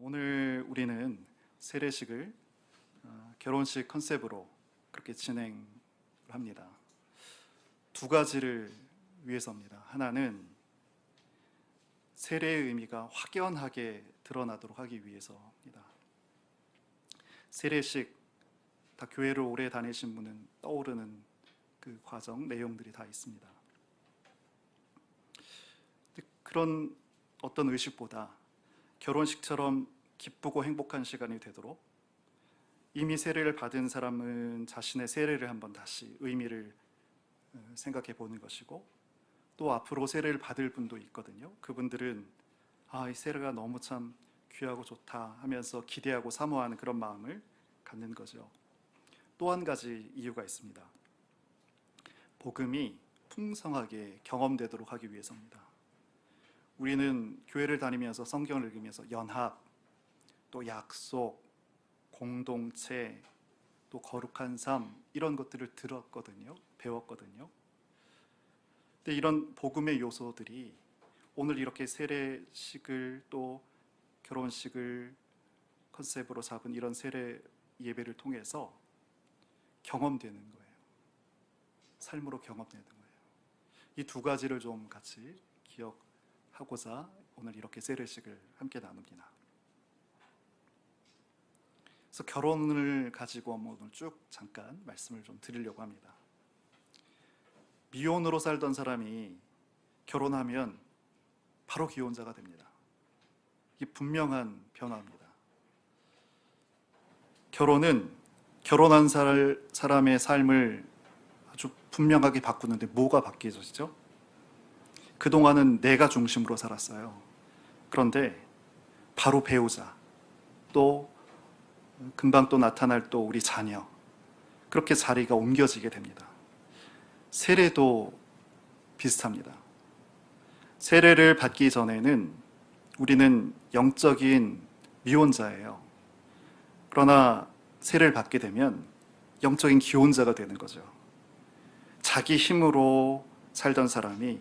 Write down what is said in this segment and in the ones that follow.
오늘 우리는 세례식을 결혼식 컨셉으로 그렇게 진행을 합니다. 두 가지를 위해서입니다. 하나는 세례의 의미가 확연하게 드러나도록 하기 위해서입니다. 세례식, 다 교회를 오래 다니신 분은 떠오르는 그 과정, 내용들이 다 있습니다. 그런 어떤 의식보다 결혼식처럼 기쁘고 행복한 시간이 되도록 이미 세례를 받은 사람은 자신의 세례를 한번 다시 의미를 생각해 보는 것이고, 또 앞으로 세례를 받을 분도 있거든요. 그분들은 이 세례가 너무 참 귀하고 좋다 하면서 기대하고 사모하는 그런 마음을 갖는 거죠. 또 한 가지 이유가 있습니다. 복음이 풍성하게 경험되도록 하기 위해서입니다. 우리는 교회를 다니면서 성경을 읽으면서 연합, 또 약속, 공동체, 또 거룩한 삶, 이런 것들을 들었거든요. 배웠거든요. 근데 이런 복음의 요소들이 오늘 이렇게 세례식을 또 결혼식을 컨셉으로 잡은 이런 세례 예배를 통해서 경험되는 거예요. 삶으로 경험되는 거예요. 이 두 가지를 좀 같이 기억하고자 오늘 이렇게 세례식을 함께 나눕니다. 그래서 결혼을 가지고 오늘 쭉 잠깐 말씀을 좀 드리려고 합니다. 미혼으로 살던 사람이 결혼하면 바로 기혼자가 됩니다. 이게 분명한 변화입니다. 결혼은 결혼한 사람의 삶을 아주 분명하게 바꾸는데 뭐가 바뀌어지죠? 그동안은 내가 중심으로 살았어요. 그런데 바로 배우자, 또 금방 또 나타날 또 우리 자녀, 그렇게 자리가 옮겨지게 됩니다. 세례도 비슷합니다. 세례를 받기 전에는 우리는 영적인 미혼자예요. 그러나 세례를 받게 되면 영적인 기혼자가 되는 거죠. 자기 힘으로 살던 사람이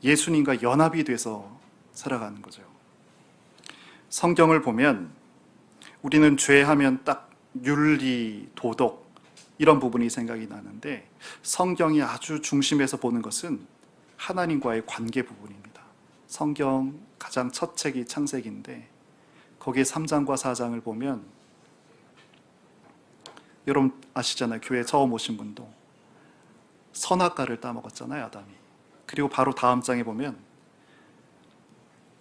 예수님과 연합이 돼서 살아가는 거죠. 성경을 보면 우리는 죄하면 딱 윤리, 도덕 이런 부분이 생각이 나는데, 성경이 아주 중심에서 보는 것은 하나님과의 관계 부분입니다. 성경 가장 첫 책이 창세기인데 거기에 3장과 4장을 보면, 여러분 아시잖아요. 교회 처음 오신 분도 선악과를 따먹었잖아요, 아담이. 그리고 바로 다음 장에 보면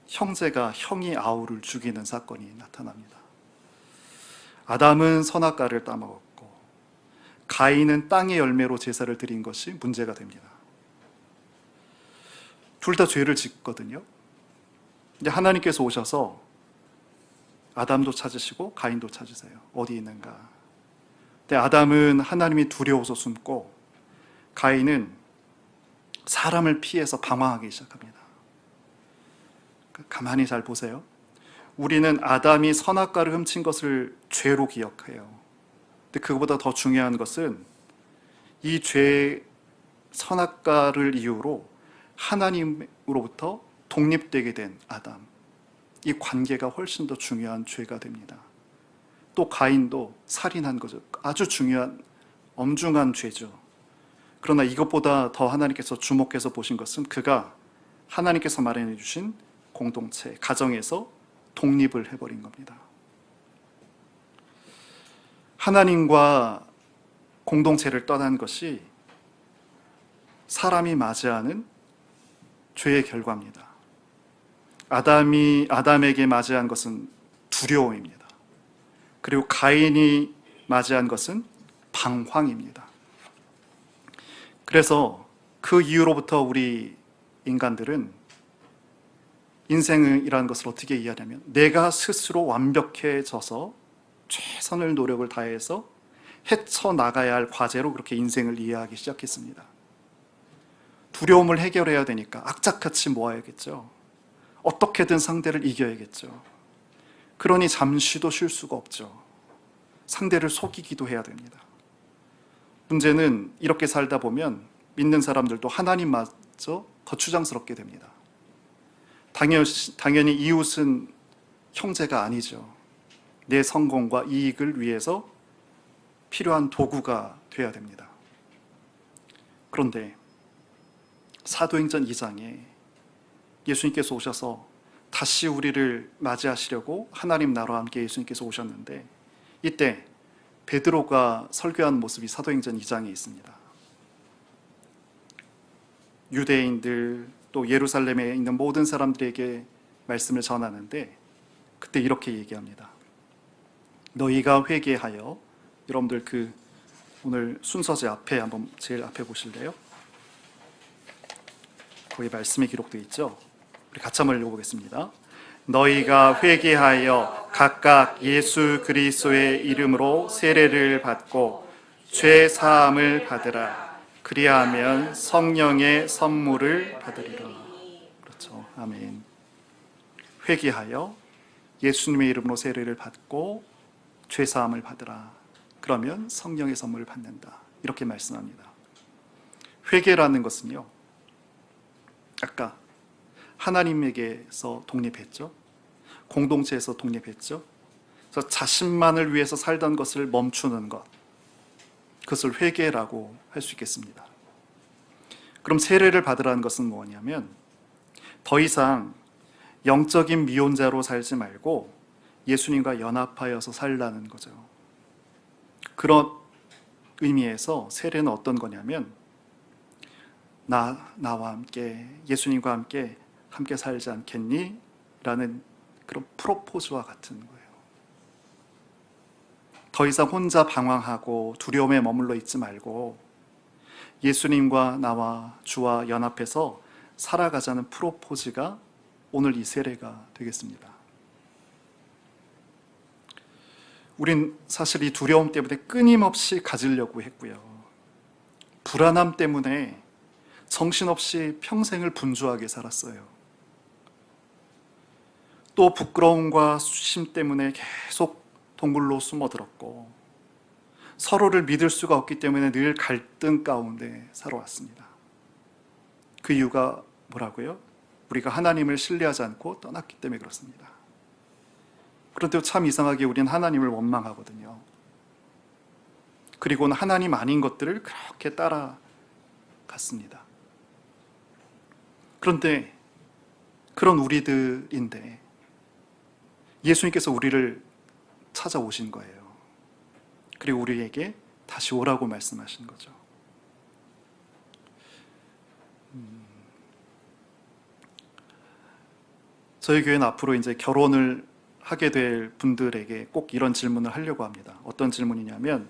형제가 형이 아우를 죽이는 사건이 나타납니다. 아담은 선악과를 따먹었고 가인은 땅의 열매로 제사를 드린 것이 문제가 됩니다. 둘 다 죄를 짓거든요. 이제 하나님께서 오셔서 아담도 찾으시고 가인도 찾으세요. 어디 있는가? 근데 아담은 하나님이 두려워서 숨고, 가인은 사람을 피해서 방황하기 시작합니다. 가만히 잘 보세요. 우리는 아담이 선악과를 훔친 것을 죄로 기억해요. 근데 그것보다 더 중요한 것은 이 죄, 선악과를 이유로 하나님으로부터 독립되게 된 아담, 이 관계가 훨씬 더 중요한 죄가 됩니다. 또 가인도 살인한 거죠. 아주 중요한 엄중한 죄죠. 그러나 이것보다 더 하나님께서 주목해서 보신 것은 그가 하나님께서 마련해 주신 공동체, 가정에서 독립을 해버린 겁니다. 하나님과 공동체를 떠난 것이 사람이 맞이하는 죄의 결과입니다. 아담에게 맞이한 것은 두려움입니다. 그리고 가인이 맞이한 것은 방황입니다. 그래서 그 이후로부터 우리 인간들은 인생이라는 것을 어떻게 이해하냐면, 내가 스스로 완벽해져서 최선을 노력을 다해서 헤쳐나가야 할 과제로 그렇게 인생을 이해하기 시작했습니다. 두려움을 해결해야 되니까 악착같이 모아야겠죠. 어떻게든 상대를 이겨야겠죠. 그러니 잠시도 쉴 수가 없죠. 상대를 속이기도 해야 됩니다. 문제는 이렇게 살다 보면 믿는 사람들도 하나님마저 거추장스럽게 됩니다. 당연히 이웃은 형제가 아니죠. 내 성공과 이익을 위해서 필요한 도구가 되어야 됩니다. 그런데 사도행전 2장에 예수님께서 오셔서 다시 우리를 맞이하시려고 하나님 나라와 함께 예수님께서 오셨는데, 이때 베드로가 설교한 모습이 사도행전 2장에 있습니다. 유대인들 또 예루살렘에 있는 모든 사람들에게 말씀을 전하는데, 그때 이렇게 얘기합니다. 너희가 회개하여, 여러분들 그 오늘 순서제 앞에 한번 제일 앞에 보실래요? 거기 말씀이 기록되어 있죠? 우리 같이 한번 읽어보겠습니다. 너희가 회개하여 각각 예수 그리스도의 이름으로 세례를 받고 죄 사함을 받으라. 그리하면 성령의 선물을 받으리라. 그렇죠. 아멘. 회개하여 예수님의 이름으로 세례를 받고 죄 사함을 받으라. 그러면 성령의 선물을 받는다. 이렇게 말씀합니다. 회개라는 것은요, 아까 하나님에게서 독립했죠. 공동체에서 독립했죠. 그래서 자신만을 위해서 살던 것을 멈추는 것, 그것을 회개라고 할 수 있겠습니다. 그럼 세례를 받으라는 것은 뭐냐면, 더 이상 영적인 미혼자로 살지 말고 예수님과 연합하여서 살라는 거죠. 그런 의미에서 세례는 어떤 거냐면, 나와 함께, 예수님과 함께 살지 않겠니? 라는 그런 프로포즈와 같은 거예요. 더 이상 혼자 방황하고 두려움에 머물러 있지 말고 예수님과 나와 주와 연합해서 살아가자는 프로포즈가 오늘 이 세례가 되겠습니다. 우린 사실 이 두려움 때문에 끊임없이 가지려고 했고요. 불안함 때문에 정신없이 평생을 분주하게 살았어요. 또 부끄러움과 수심 때문에 계속 동굴로 숨어들었고, 서로를 믿을 수가 없기 때문에 늘 갈등 가운데 살아왔습니다. 그 이유가 뭐라고요? 우리가 하나님을 신뢰하지 않고 떠났기 때문에 그렇습니다. 그런데 참 이상하게 우리는 하나님을 원망하거든요. 그리고는 하나님 아닌 것들을 그렇게 따라갔습니다. 그런데 그런 우리들인데 예수님께서 우리를 찾아오신 거예요. 그리고 우리에게 다시 오라고 말씀하신 거죠. 저희 교회는 앞으로 이제 결혼을 하게 될 분들에게 꼭 이런 질문을 하려고 합니다. 어떤 질문이냐면,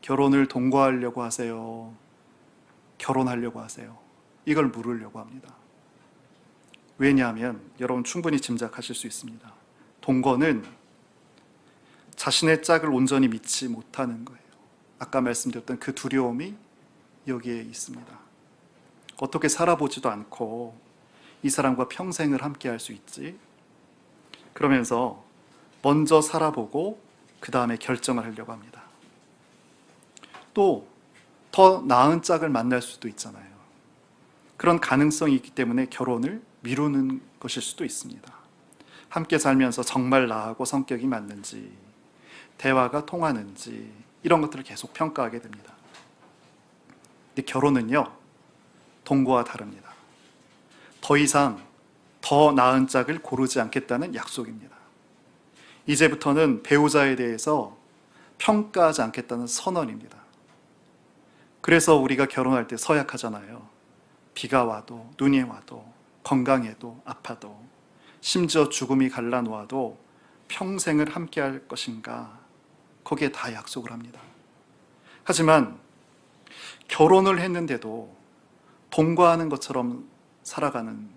결혼을 동거하려고 하세요? 결혼하려고 하세요? 이걸 물으려고 합니다. 왜냐하면 여러분 충분히 짐작하실 수 있습니다. 동거는 자신의 짝을 온전히 믿지 못하는 거예요. 아까 말씀드렸던 그 두려움이 여기에 있습니다. 어떻게 살아보지도 않고 이 사람과 평생을 함께 할 수 있지? 그러면서 먼저 살아보고 그 다음에 결정을 하려고 합니다. 또 더 나은 짝을 만날 수도 있잖아요. 그런 가능성이 있기 때문에 결혼을 미루는 것일 수도 있습니다. 함께 살면서 정말 나하고 성격이 맞는지, 대화가 통하는지, 이런 것들을 계속 평가하게 됩니다. 근데 결혼은요, 동거와 다릅니다. 더 이상 더 나은 짝을 고르지 않겠다는 약속입니다. 이제부터는 배우자에 대해서 평가하지 않겠다는 선언입니다. 그래서 우리가 결혼할 때 서약하잖아요. 비가 와도, 눈이 와도, 건강해도, 아파도, 심지어 죽음이 갈라놓아도 평생을 함께 할 것인가, 거기에 다 약속을 합니다. 하지만 결혼을 했는데도 동거하는 것처럼 살아가는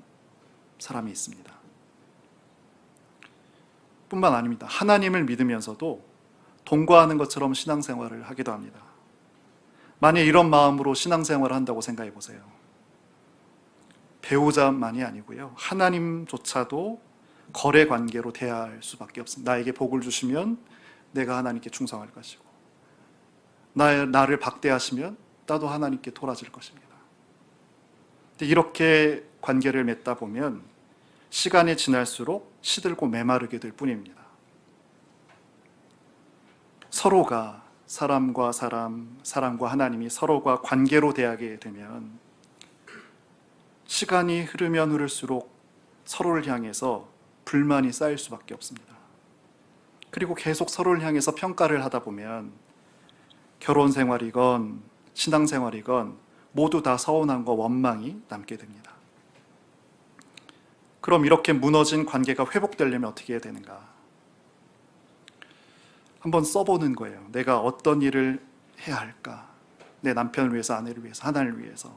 사람이 있습니다. 뿐만 아닙니다. 하나님을 믿으면서도 동거하는 것처럼 신앙생활을 하기도 합니다. 만약 이런 마음으로 신앙생활을 한다고 생각해 보세요. 배우자만이 아니고요, 하나님조차도 거래 관계로 대할 수밖에 없습니다. 나에게 복을 주시면 내가 하나님께 충성할 것이고, 나를 박대하시면 나도 하나님께 돌아질 것입니다. 이렇게 관계를 맺다 보면 시간이 지날수록 시들고 메마르게 될 뿐입니다. 서로가 사람과 사람, 사람과 하나님이 서로가 관계로 대하게 되면 시간이 흐르면 흐를수록 서로를 향해서 불만이 쌓일 수밖에 없습니다. 그리고 계속 서로를 향해서 평가를 하다 보면 결혼 생활이건 신앙 생활이건 모두 다 서운함과 원망이 남게 됩니다. 그럼 이렇게 무너진 관계가 회복되려면 어떻게 해야 되는가? 한번 써보는 거예요. 내가 어떤 일을 해야 할까? 내 남편을 위해서, 아내를 위해서, 하나님을 위해서.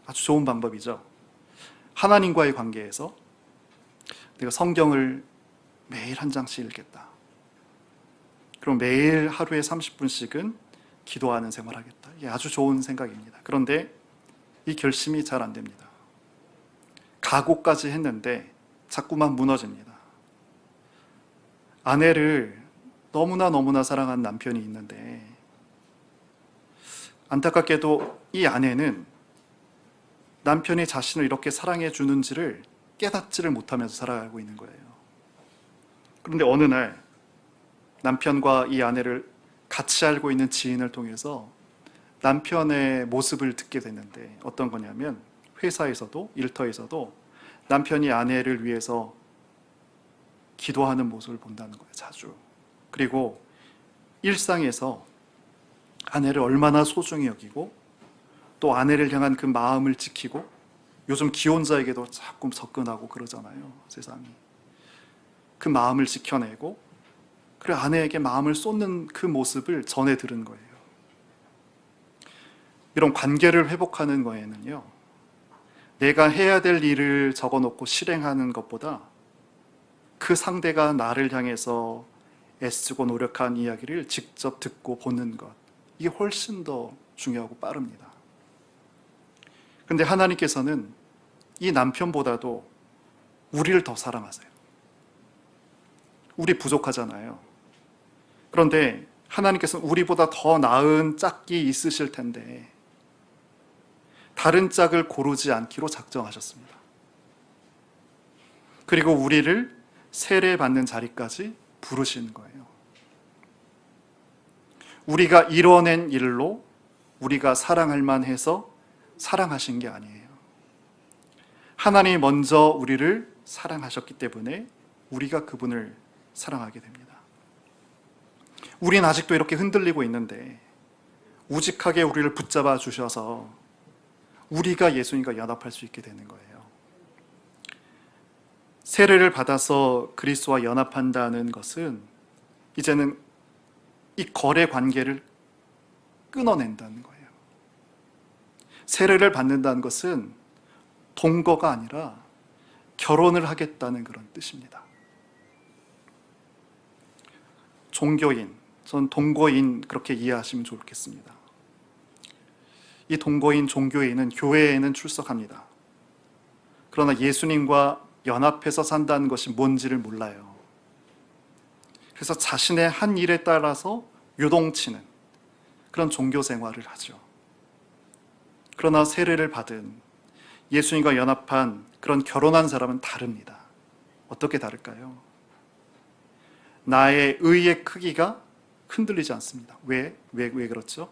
아주 좋은 방법이죠. 하나님과의 관계에서 내가 성경을 매일 한 장씩 읽겠다. 그럼 매일 하루에 30분씩은 기도하는 생활하겠다. 이게 아주 좋은 생각입니다. 그런데 이 결심이 잘 안 됩니다. 각오까지 했는데 자꾸만 무너집니다. 아내를 너무나 사랑하는 남편이 있는데 안타깝게도 이 아내는 남편이 자신을 이렇게 사랑해 주는지를 깨닫지를 못하면서 살아가고 있는 거예요. 그런데 어느 날 남편과 이 아내를 같이 알고 있는 지인을 통해서 남편의 모습을 듣게 됐는데 어떤 거냐면 회사에서도 일터에서도 남편이 아내를 위해서 기도하는 모습을 본다는 거예요. 자주. 그리고 일상에서 아내를 얼마나 소중히 여기고 또 아내를 향한 그 마음을 지키고 요즘 기혼자에게도 자꾸 접근하고 그러잖아요. 세상이. 그 마음을 지켜내고 그리고 아내에게 마음을 쏟는 그 모습을 전해 들은 거예요. 이런 관계를 회복하는 거에는요, 내가 해야 될 일을 적어놓고 실행하는 것보다 그 상대가 나를 향해서 애쓰고 노력한 이야기를 직접 듣고 보는 것, 이게 훨씬 더 중요하고 빠릅니다. 근데 하나님께서는 이 남편보다도 우리를 더 사랑하세요. 우리 부족하잖아요. 그런데 하나님께서는 우리보다 더 나은 짝이 있으실 텐데 다른 짝을 고르지 않기로 작정하셨습니다. 그리고 우리를 세례받는 자리까지 부르시는 거예요. 우리가 이뤄낸 일로 우리가 사랑할 만해서 사랑하신 게 아니에요. 하나님이 먼저 우리를 사랑하셨기 때문에 우리가 그분을 사랑하게 됩니다. 우린 아직도 이렇게 흔들리고 있는데 우직하게 우리를 붙잡아 주셔서 우리가 예수님과 연합할 수 있게 되는 거예요. 세례를 받아서 그리스도와 연합한다는 것은 이제는 이 거래 관계를 끊어낸다는 거예요. 세례를 받는다는 것은 동거가 아니라 결혼을 하겠다는 그런 뜻입니다. 종교인, 전 동거인 그렇게 이해하시면 좋겠습니다. 이 동거인 종교인은 교회에는 출석합니다. 그러나 예수님과 연합해서 산다는 것이 뭔지를 몰라요. 그래서 자신의 한 일에 따라서 요동치는 그런 종교 생활을 하죠. 그러나 세례를 받은 예수님과 연합한 그런 결혼한 사람은 다릅니다. 어떻게 다를까요? 나의 의의 크기가 흔들리지 않습니다. 왜 그렇죠?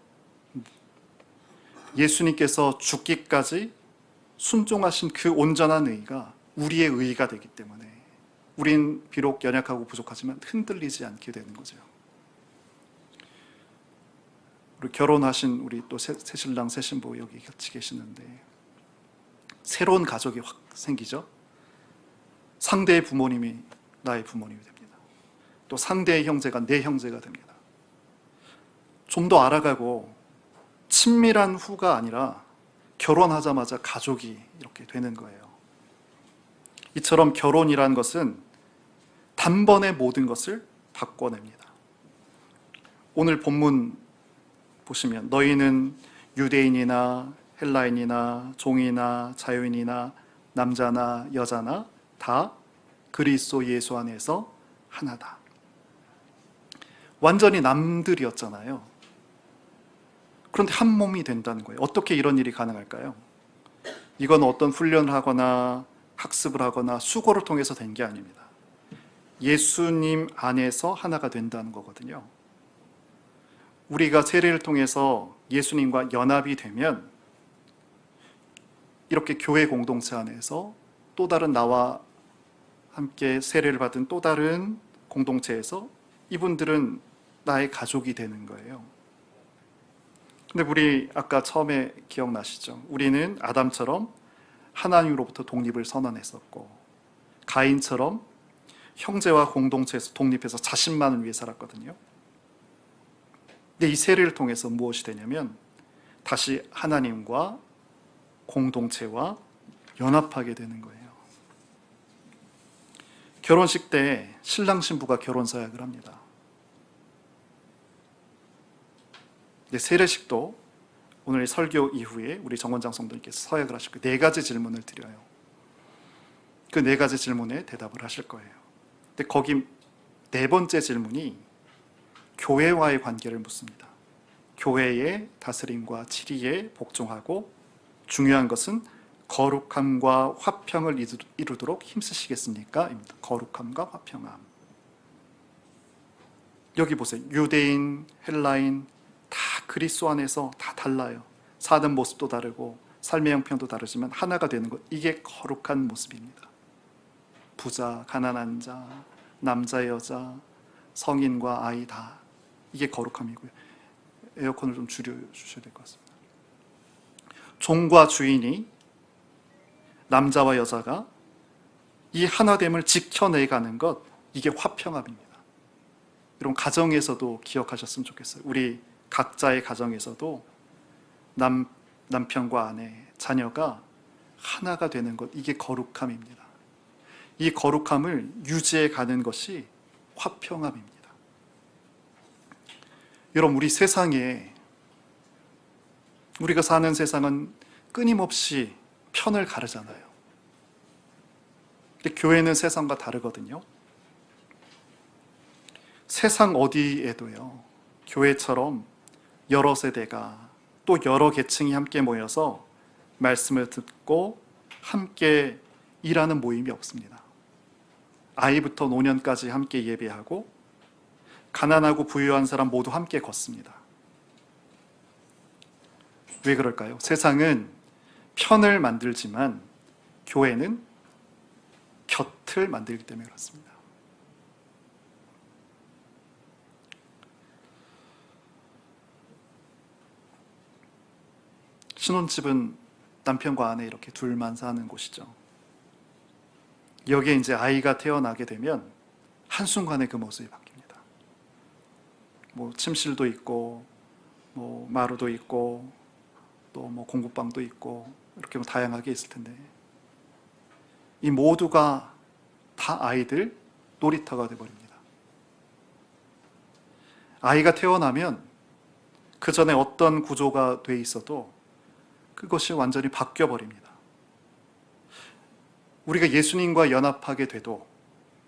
예수님께서 죽기까지 순종하신 그 온전한 의가 우리의 의가 되기 때문에 우린 비록 연약하고 부족하지만 흔들리지 않게 되는 거죠. 우리 결혼하신 우리 또 새신랑 새신부 여기 같이 계시는데 새로운 가족이 확 생기죠. 상대의 부모님이 나의 부모님이 됩니다. 또 상대의 형제가 내 형제가 됩니다. 좀 더 알아가고 친밀한 후가 아니라 결혼하자마자 가족이 이렇게 되는 거예요. 이처럼 결혼이란 것은 단번에 모든 것을 바꿔냅니다. 오늘 본문 보시면 너희는 유대인이나 헬라인이나 종이나 자유인이나 남자나 여자나 다 그리스도 예수 안에서 하나다. 완전히 남들이었잖아요. 그런데 한 몸이 된다는 거예요. 어떻게 이런 일이 가능할까요? 이건 어떤 훈련을 하거나 학습을 하거나 수고를 통해서 된 게 아닙니다. 예수님 안에서 하나가 된다는 거거든요. 우리가 세례를 통해서 예수님과 연합이 되면 이렇게 교회 공동체 안에서 또 다른 나와 함께 세례를 받은 또 다른 공동체에서 이분들은 나의 가족이 되는 거예요. 근데 우리 아까 처음에 기억나시죠? 우리는 아담처럼 하나님으로부터 독립을 선언했었고, 가인처럼 형제와 공동체에서 독립해서 자신만을 위해 살았거든요. 근데 이 세례를 통해서 무엇이 되냐면 다시 하나님과 공동체와 연합하게 되는 거예요. 결혼식 때 신랑 신부가 결혼 서약을 합니다. 세례식도 오늘 설교 이후에 우리 정원장 성도님께서 서약을 하실 거예요. 4가지 질문을 드려요. 그 4가지 질문에 대답을 하실 거예요. 근데 거기 4번째 질문이 교회와의 관계를 묻습니다. 교회의 다스림과 지리에 복종하고 중요한 것은 거룩함과 화평을 이루도록 힘쓰시겠습니까? 입니다. 거룩함과 화평함. 여기 보세요. 유대인, 헬라인 다 그리스도 안에서 다 달라요. 사는 모습도 다르고 삶의 형편도 다르지만 하나가 되는 것, 이게 거룩한 모습입니다. 부자, 가난한 자, 남자, 여자, 성인과 아이 다 이게 거룩함이고요. 에어컨을 좀 줄여주셔야 될 것 같습니다. 종과 주인이, 남자와 여자가 이 하나됨을 지켜내가는 것, 이게 화평함입니다. 여러분 가정에서도 기억하셨으면 좋겠어요. 우리 각자의 가정에서도 남편과 아내, 자녀가 하나가 되는 것, 이게 거룩함입니다. 이 거룩함을 유지해 가는 것이 화평함입니다. 여러분 우리 세상에, 우리가 사는 세상은 끊임없이 편을 가르잖아요. 근데 교회는 세상과 다르거든요. 세상 어디에도요, 교회처럼 여러 세대가 또 여러 계층이 함께 모여서 말씀을 듣고 함께 일하는 모임이 없습니다. 아이부터 노년까지 함께 예배하고 가난하고 부유한 사람 모두 함께 걷습니다. 왜 그럴까요? 세상은 편을 만들지만 교회는 곁을 만들기 때문에 그렇습니다. 신혼집은 남편과 아내 이렇게 둘만 사는 곳이죠. 여기에 이제 아이가 태어나게 되면 한순간에 그 모습이 바뀝니다. 뭐 침실도 있고, 뭐 마루도 있고, 또 뭐 공부방도 있고, 이렇게 뭐 다양하게 있을 텐데, 이 모두가 다 아이들 놀이터가 되어버립니다. 아이가 태어나면 그 전에 어떤 구조가 돼 있어도 그것이 완전히 바뀌어 버립니다. 우리가 예수님과 연합하게 돼도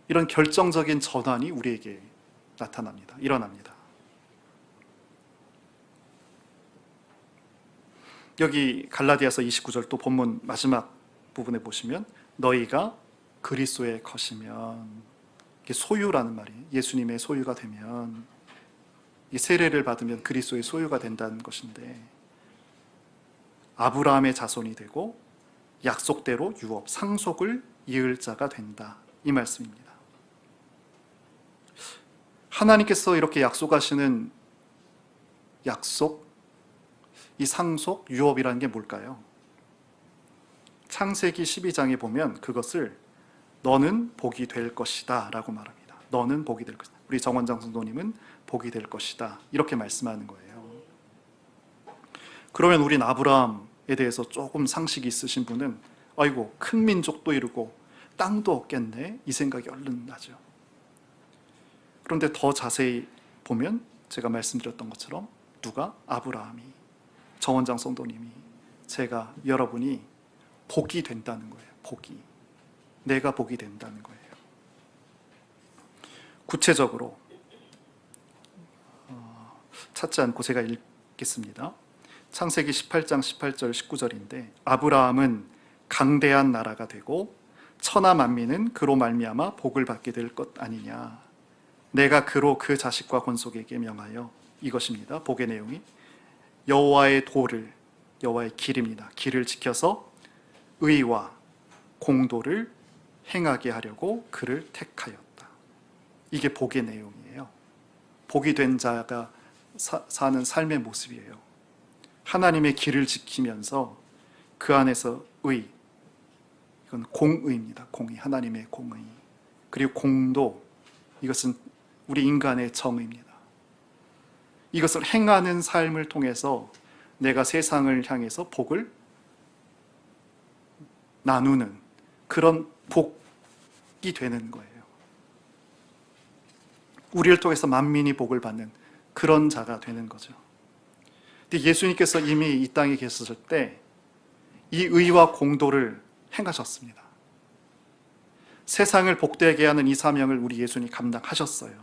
이런 결정적인 전환이 우리에게 나타납니다. 일어납니다. 여기 갈라디아서 29절 또 본문 마지막 부분에 보시면 너희가 그리스도의 것이면, 이게 소유라는 말이 예수님의 소유가 되면, 이 세례를 받으면 그리스도의 소유가 된다는 것인데, 아브라함의 자손이 되고 약속대로 유업, 상속을 이을 자가 된다, 이 말씀입니다. 하나님께서 이렇게 약속하시는 약속, 이 상속, 유업이라는 게 뭘까요? 창세기 12장에 보면 그것을 너는 복이 될 것이다 라고 말합니다. 너는 복이 될 것이다. 우리 정원장 성도님은 복이 될 것이다, 이렇게 말씀하는 거예요. 그러면 우린 아브라함에 대해서 조금 상식이 있으신 분은 아이고 큰 민족도 이루고 땅도 얻겠네, 이 생각이 얼른 나죠. 그런데 더 자세히 보면 제가 말씀드렸던 것처럼 누가? 아브라함이, 정원장 성도님이, 제가, 여러분이 복이 된다는 거예요. 복이. 내가 복이 된다는 거예요. 구체적으로 찾지 않고 제가 읽겠습니다. 창세기 18장 18절 19절인데 아브라함은 강대한 나라가 되고 천하 만민은 그로 말미암아 복을 받게 될 것 아니냐. 내가 그로 그 자식과 권속에게 명하여, 이것입니다. 복의 내용이 여호와의 도를, 여호와의 길입니다. 길을 지켜서 의와 공도를 행하게 하려고 그를 택하였다. 이게 복의 내용이에요. 복이 된 자가 사는 삶의 모습이에요. 하나님의 길을 지키면서 그 안에서 의, 이건 공의입니다. 공의, 하나님의 공의. 그리고 공도, 이것은 우리 인간의 정의입니다. 이것을 행하는 삶을 통해서 내가 세상을 향해서 복을 나누는 그런 복이 되는 거예요. 우리를 통해서 만민이 복을 받는 그런 자가 되는 거죠. 근데 예수님께서 이미 이 땅에 계셨을 때 이 의와 공도를 행하셨습니다. 세상을 복되게 하는 이 사명을 우리 예수님이 감당하셨어요.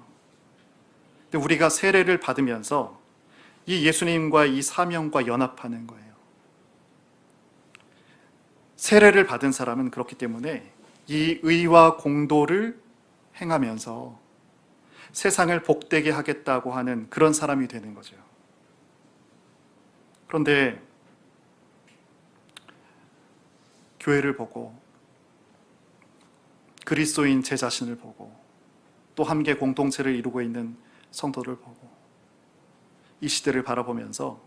근데 우리가 세례를 받으면서 이 예수님과 이 사명과 연합하는 거예요. 세례를 받은 사람은 그렇기 때문에 이 의와 공도를 행하면서 세상을 복되게 하겠다고 하는 그런 사람이 되는 거죠. 그런데 교회를 보고 그리스도인 제 자신을 보고 또 함께 공동체를 이루고 있는 성도를 보고 이 시대를 바라보면서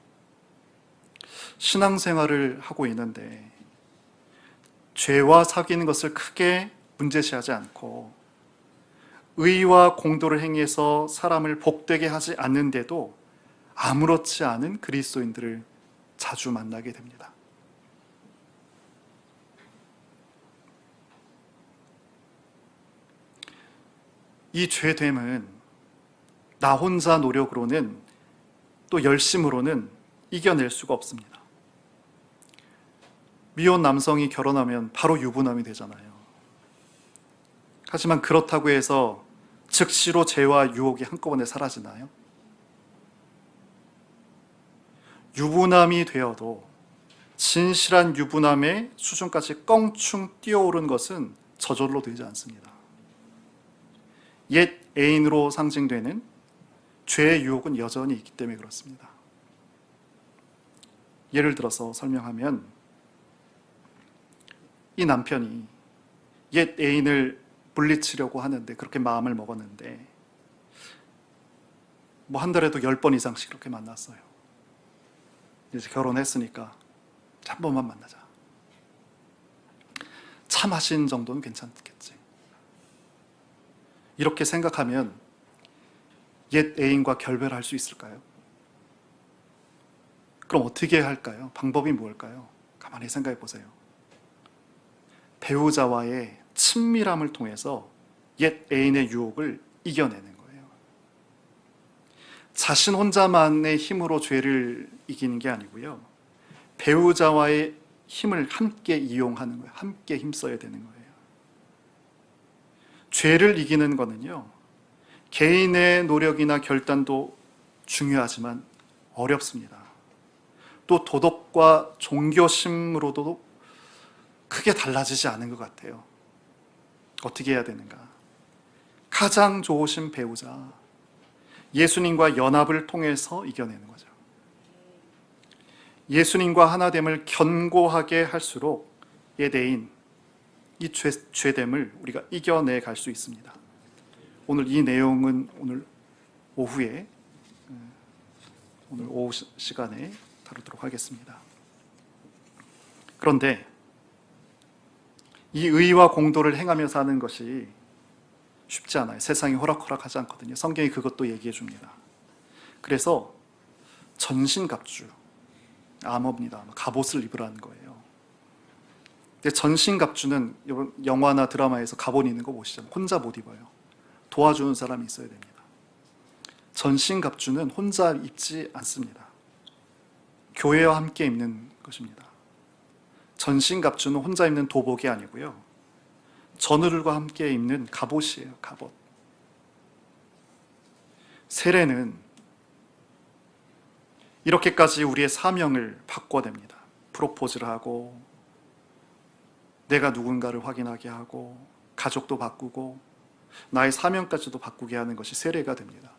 신앙생활을 하고 있는데 죄와 사귀는 것을 크게 문제시하지 않고 의와 공도를 행해서 사람을 복되게 하지 않는데도 아무렇지 않은 그리스도인들을 자주 만나게 됩니다. 이 죄됨은 나 혼자 노력으로는 또 열심으로는 이겨낼 수가 없습니다. 미혼 남성이 결혼하면 바로 유부남이 되잖아요. 하지만 그렇다고 해서 즉시로 죄와 유혹이 한꺼번에 사라지나요? 유부남이 되어도 진실한 유부남의 수준까지 껑충 뛰어오른 것은 저절로 되지 않습니다. 옛 애인으로 상징되는 죄의 유혹은 여전히 있기 때문에 그렇습니다. 예를 들어서 설명하면 이 남편이 옛 애인을 물리치려고 하는데 그렇게 마음을 먹었는데 뭐 한 달에도 10번 이상씩 그렇게 만났어요. 이제 결혼했으니까 한 번만 만나자. 참하신 정도는 괜찮겠지. 이렇게 생각하면 옛 애인과 결별할 수 있을까요? 그럼 어떻게 할까요? 방법이 뭘까요? 가만히 생각해 보세요. 배우자와의 친밀함을 통해서 옛 애인의 유혹을 이겨내는 거예요. 자신 혼자만의 힘으로 죄를 이기는 게 아니고요. 배우자와의 힘을 함께 이용하는 거예요. 함께 힘써야 되는 거예요. 죄를 이기는 거는요, 개인의 노력이나 결단도 중요하지만 어렵습니다. 또 도덕과 종교심으로도 크게 달라지지 않은 것 같아요. 어떻게 해야 되는가? 가장 좋으신 배우자, 예수님과 연합을 통해서 이겨내는 거죠. 예수님과 하나됨을 견고하게 할수록 옛 애인, 이 죄됨을 우리가 이겨내 갈 수 있습니다. 오늘 이 내용은 오늘 오후에, 오늘 오후 시간에 다루도록 하겠습니다. 그런데 이 의와 공도를 행하며 사는 것이 쉽지 않아요. 세상이 호락호락하지 않거든요. 성경이 그것도 얘기해 줍니다. 그래서 전신갑주, 암호입니다. 갑옷을 입으라는 거예요. 근데 전신갑주는 영화나 드라마에서 갑옷 입는 거 보시잖아요. 혼자 못 입어요. 도와주는 사람이 있어야 됩니다. 전신갑주는 혼자 입지 않습니다. 교회와 함께 입는 것입니다. 전신갑주는 혼자 입는 도복이 아니고요. 전우들과 함께 입는 갑옷이에요. 갑옷. 세례는 이렇게까지 우리의 사명을 바꿔냅니다. 프로포즈를 하고 내가 누군가를 확인하게 하고 가족도 바꾸고 나의 사명까지도 바꾸게 하는 것이 세례가 됩니다.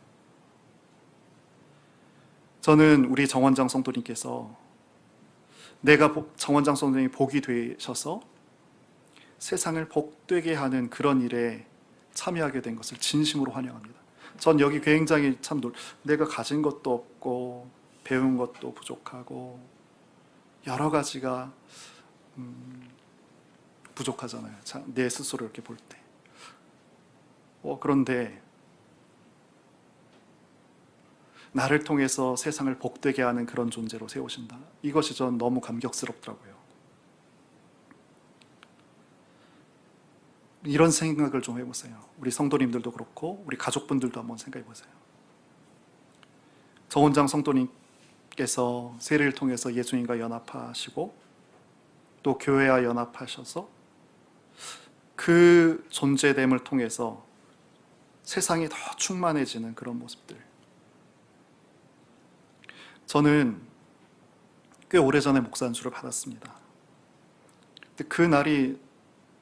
저는 우리 정원장 성도님께서 정원장 성도님이 복이 되셔서 세상을 복되게 하는 그런 일에 참여하게 된 것을 진심으로 환영합니다. 전 여기 굉장히 내가 가진 것도 없고 배운 것도 부족하고 여러 가지가 부족하잖아요. 내 스스로 이렇게 볼 때. 그런데 나를 통해서 세상을 복되게 하는 그런 존재로 세우신다. 이것이 전 너무 감격스럽더라고요. 이런 생각을 좀 해보세요. 우리 성도님들도 그렇고 우리 가족분들도 한번 생각해 보세요. 정원장 성도님께서 세례를 통해서 예수님과 연합하시고 또 교회와 연합하셔서 그 존재됨을 통해서 세상이 더 충만해지는 그런 모습들. 저는 꽤 오래전에 목사 안수를 받았습니다. 근데 그 날이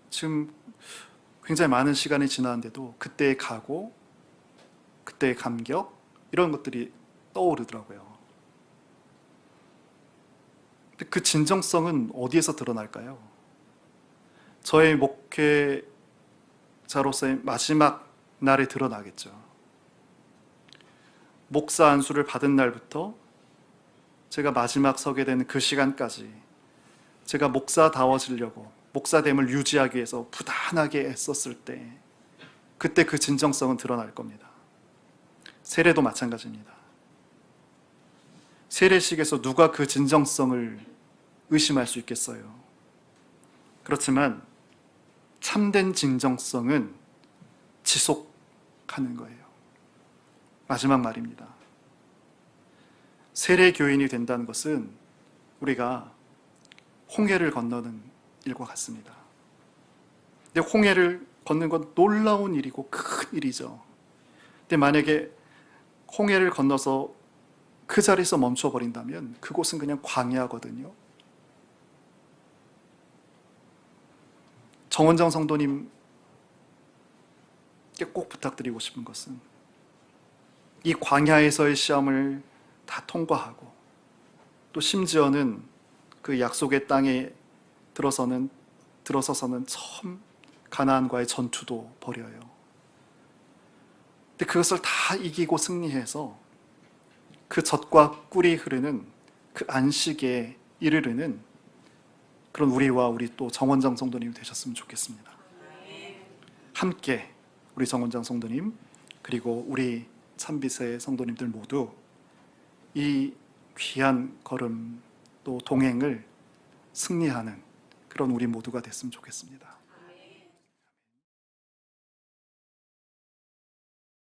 지금 굉장히 많은 시간이 지났는데도 그때의 각오, 그때의 감격 이런 것들이 떠오르더라고요. 근데 그 진정성은 어디에서 드러날까요? 저의 목회자로서의 마지막 날에 드러나겠죠. 목사 안수를 받은 날부터 제가 마지막 서게 되는 그 시간까지 제가 목사다워지려고 목사됨을 유지하기 위해서 부단하게 애썼을 때 그때 그 진정성은 드러날 겁니다. 세례도 마찬가지입니다. 세례식에서 누가 그 진정성을 의심할 수 있겠어요? 그렇지만 참된 진정성은 지속하는 거예요. 마지막 말입니다. 세례 교인이 된다는 것은 우리가 홍해를 건너는 일과 같습니다. 근데 홍해를 걷는 건 놀라운 일이고 큰 일이죠. 근데 만약에 홍해를 건너서 그 자리에서 멈춰버린다면 그곳은 그냥 광야거든요. 정원장 성도님께 꼭 부탁드리고 싶은 것은 이 광야에서의 시험을 다 통과하고 또 심지어는 그 약속의 땅에 들어서서는 처음 가나안과의 전투도 벌여요. 근데 그것을 다 이기고 승리해서 그 젖과 꿀이 흐르는 그 안식에 이르르는 그런 우리와 우리 또 정원장 성도님이 되셨으면 좋겠습니다. 함께 우리 정원장 성도님 그리고 우리 참비세 성도님들 모두 이 귀한 걸음 또 동행을 승리하는 그런 우리 모두가 됐으면 좋겠습니다.